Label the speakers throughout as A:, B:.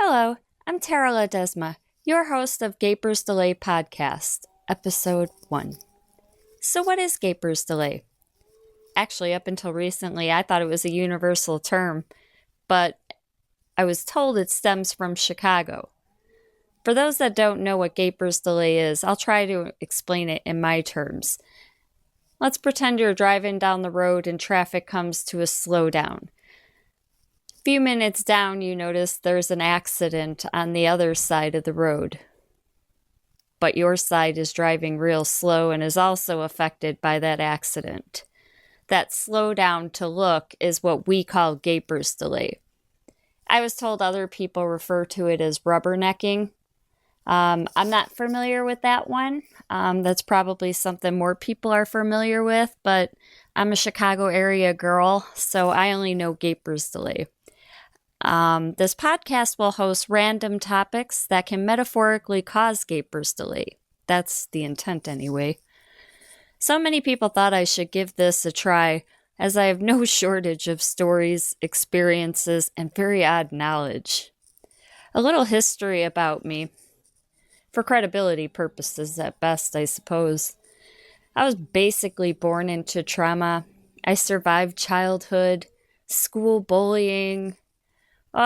A: Hello, I'm Tara Ledesma, your host of Gaper's Delay Podcast, Episode 1. So what is Gaper's Delay? Actually, up until recently, I thought it was a universal term, but I was told it stems from Chicago. For those that don't know what Gaper's Delay is, I'll try to explain it in my terms. Let's pretend you're driving down the road and traffic comes to a slowdown. Few minutes down, you notice there's an accident on the other side of the road. But your side is driving real slow and is also affected by that accident. That slowdown to look is what we call Gaper's Delay. I was told other people refer to it as rubbernecking. I'm not familiar with that one. That's probably something more people are familiar with, but I'm a Chicago area girl, so I only know Gaper's Delay. This podcast will host random topics that can metaphorically cause Gaper's Delay. That's the intent anyway. So many people thought I should give this a try, as I have no shortage of stories, experiences, and very odd knowledge. A little history about me, for credibility purposes at best, I suppose. I was basically born into trauma. I survived childhood, school bullying,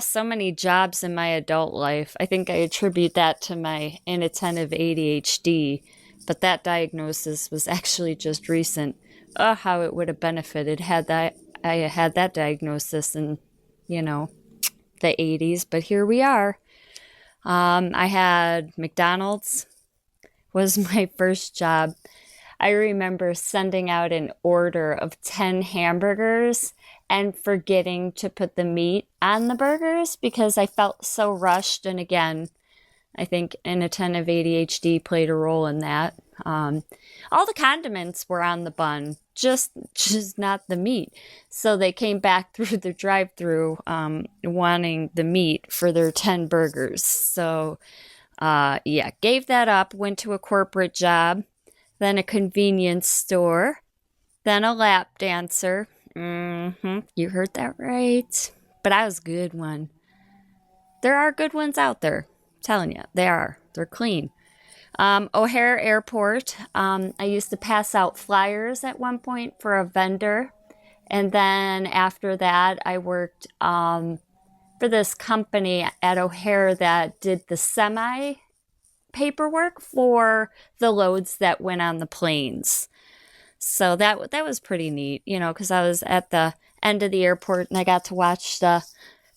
A: so many jobs in my adult life. I think I attribute that to my inattentive ADHD, but that diagnosis was actually just recent. How it would have benefited had I had that diagnosis in, the 80s, but here we are. I had McDonald's was my first job. I remember sending out an order of 10 hamburgers and forgetting to put the meat on the burgers because I felt so rushed. And again, I think inattentive ADHD played a role in that. All the condiments were on the bun, just not the meat. So they came back through the drive-thru wanting the meat for their 10 burgers. So gave that up, went to a corporate job, then a convenience store, then a lap dancer. You heard that right. But I was a good one. There are good ones out there. I'm telling you, they are. They're clean. O'Hare Airport. I used to pass out flyers at one point for a vendor. And then after that, I worked for this company at O'Hare that did the semi paperwork for the loads that went on the planes. So that was pretty neat, because I was at the end of the airport and I got to watch the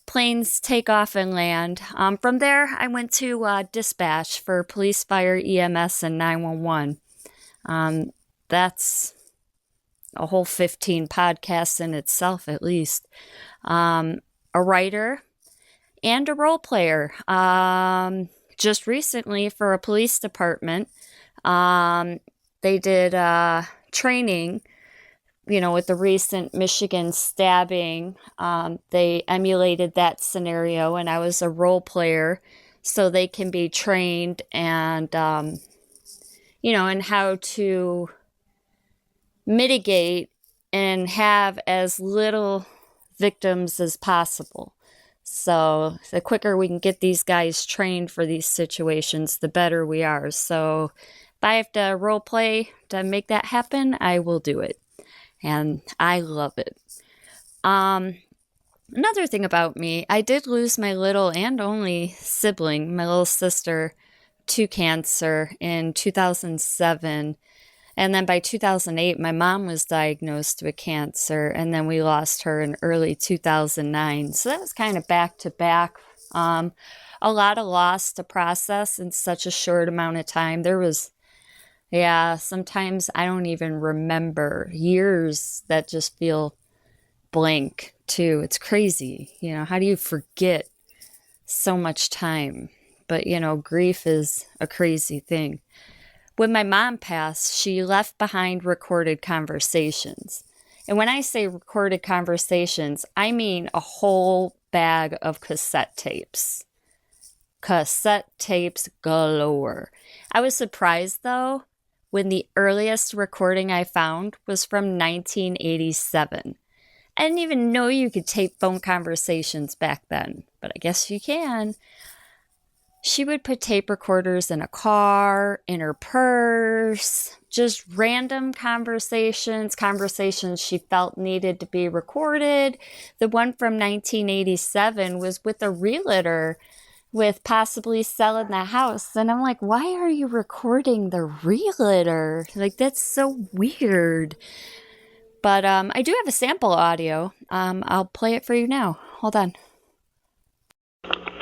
A: planes take off and land. From there, I went to dispatch for police, fire, EMS, and 911. That's a whole 15 podcasts in itself, at least. A writer and a role player. Just recently for a police department, they did training, with the recent Michigan stabbing. They emulated that scenario, and I was a role player, so they can be trained and, in how to mitigate and have as little victims as possible. So the quicker we can get these guys trained for these situations, the better we are. So if I have to role play to make that happen, I will do it. And I love it. Another thing about me, I did lose my little and only sibling, my little sister, to cancer in 2007. And then by 2008, my mom was diagnosed with cancer, and then we lost her in early 2009. So that was kind of back to back. A lot of loss to process in such a short amount of time. There was, sometimes I don't even remember years that just feel blank too. It's crazy. How do you forget so much time? But, grief is a crazy thing. When my mom passed, she left behind recorded conversations. And when I say recorded conversations, I mean a whole bag of cassette tapes. Cassette tapes galore. I was surprised, though, when the earliest recording I found was from 1987. I didn't even know you could tape phone conversations back then, but I guess you can. She would put tape recorders in a car, in her purse, just random conversations she felt needed to be recorded. The one from 1987 was with a realtor with possibly selling the house. And I'm like, why are you recording the realtor? Like, that's so weird. But I do have a sample audio. I'll play it for you now. Hold on.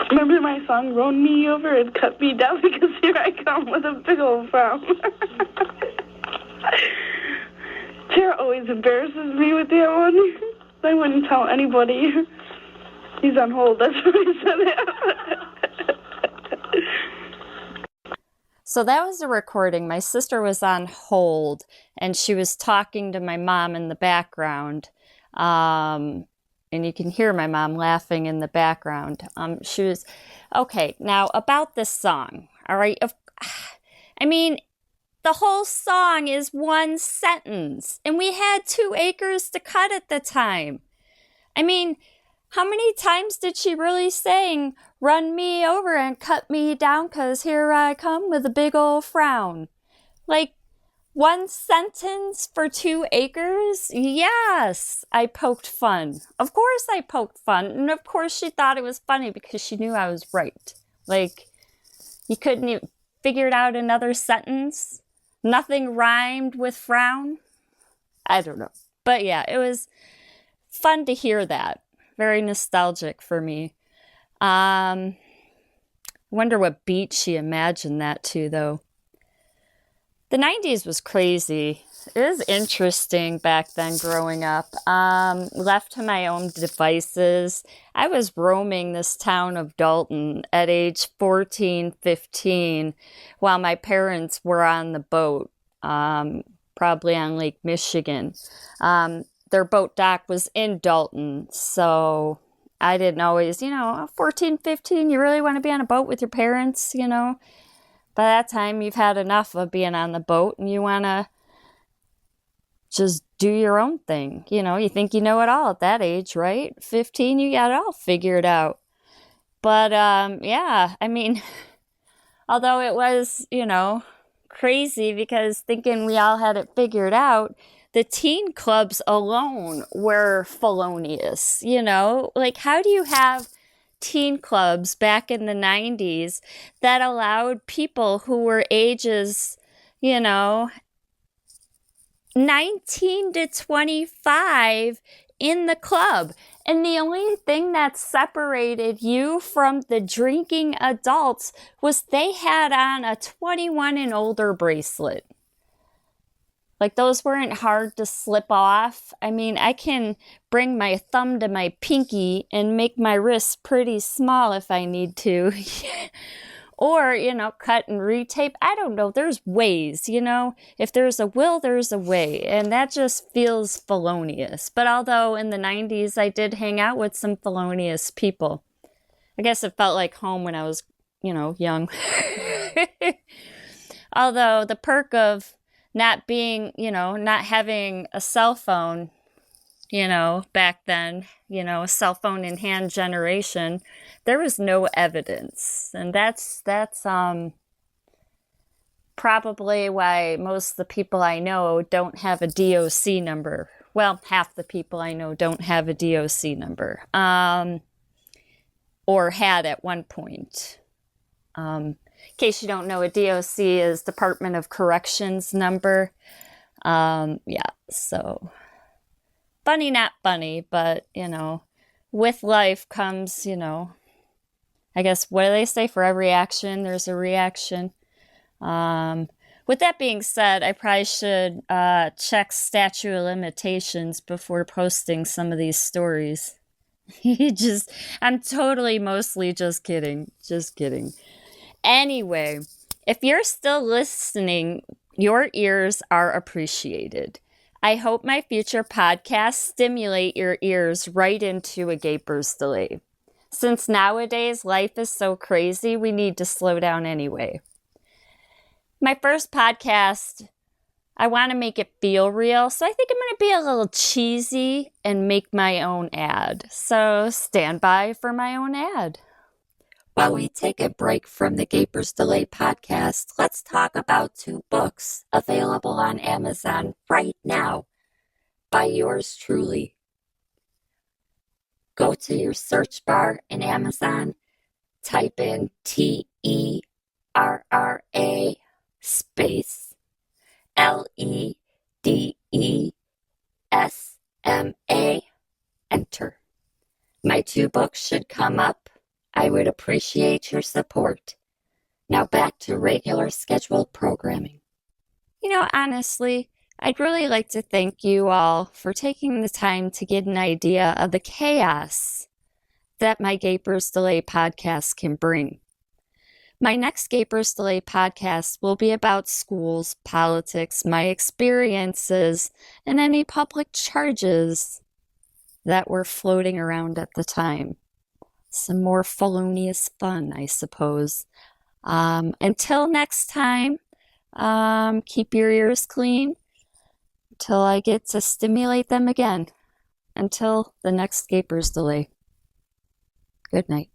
B: Remember my song, Run Me Over and Cut Me Down, because here I come with a big old frown. Tara always embarrasses me with that one. I wouldn't tell anybody. He's on hold, that's why I said it.
A: So that was a recording. My sister was on hold, and she was talking to my mom in the background. And you can hear my mom laughing in the background. She was, okay, now about this song, all right? I mean, the whole song is one sentence, and we had 2 acres to cut at the time. I mean, how many times did she really sing, run me over and cut me down, 'cause here I come with a big old frown? Like, 1 sentence for 2 acres? Yes, I poked fun. Of course I poked fun. And of course she thought it was funny because she knew I was right. Like, you couldn't even figure out another sentence? Nothing rhymed with frown? I don't know. But yeah, it was fun to hear that. Very nostalgic for me. Wonder what beat she imagined that to, though. The 90s was crazy. It was interesting back then growing up. Left to my own devices, I was roaming this town of Dalton at age 14, 15, while my parents were on the boat, probably on Lake Michigan. Their boat dock was in Dalton, so I didn't always, 14, 15, you really want to be on a boat with your parents, By that time, you've had enough of being on the boat and you want to just do your own thing. You think you know it all at that age, right? 15, you got it all figured out. But, yeah, I mean, although it was, crazy because thinking we all had it figured out, the teen clubs alone were felonious, Like, how do you have teen clubs back in the 90s that allowed people who were ages, 19 to 25 in the club? And the only thing that separated you from the drinking adults was they had on a 21 and older bracelet. Like, those weren't hard to slip off. I mean, I can bring my thumb to my pinky and make my wrist pretty small if I need to. Or, cut and retape. I don't know. There's ways, If there's a will, there's a way. And that just feels felonious. But although in the 90s, I did hang out with some felonious people. I guess it felt like home when I was, young. Although the perk of not being, not having a cell phone, back then, a cell phone in hand generation, there was no evidence. And that's probably why most of the people I know don't have a DOC number. Well, half the people I know don't have a DOC number, or had at one point. In case you don't know, a DOC is Department of Corrections number. Yeah, so funny, not funny, but, with life comes, I guess, what do they say? For every action, there's a reaction. With that being said, I probably should check statute of limitations before posting some of these stories. I'm mostly just kidding. Just kidding. Anyway, if you're still listening, your ears are appreciated. I hope my future podcasts stimulate your ears right into a gaper's delay. Since nowadays life is so crazy, we need to slow down anyway. My first podcast, I want to make it feel real, so I think I'm going to be a little cheesy and make my own ad. So stand by for my own ad. While we take a break from the Gapers Delay podcast, let's talk about 2 books available on Amazon right now by yours truly. Go to your search bar in Amazon, type in TERRA space LEDESMA, enter. My 2 books should come up. I would appreciate your support. Now back to regular scheduled programming. Honestly, I'd really like to thank you all for taking the time to get an idea of the chaos that my Gapers Delay podcast can bring. My next Gapers Delay podcast will be about schools, politics, my experiences, and any public charges that were floating around at the time. Some more felonious fun, I suppose. Until next time, keep your ears clean until I get to stimulate them again. Until the next Gapers Delay. Good night.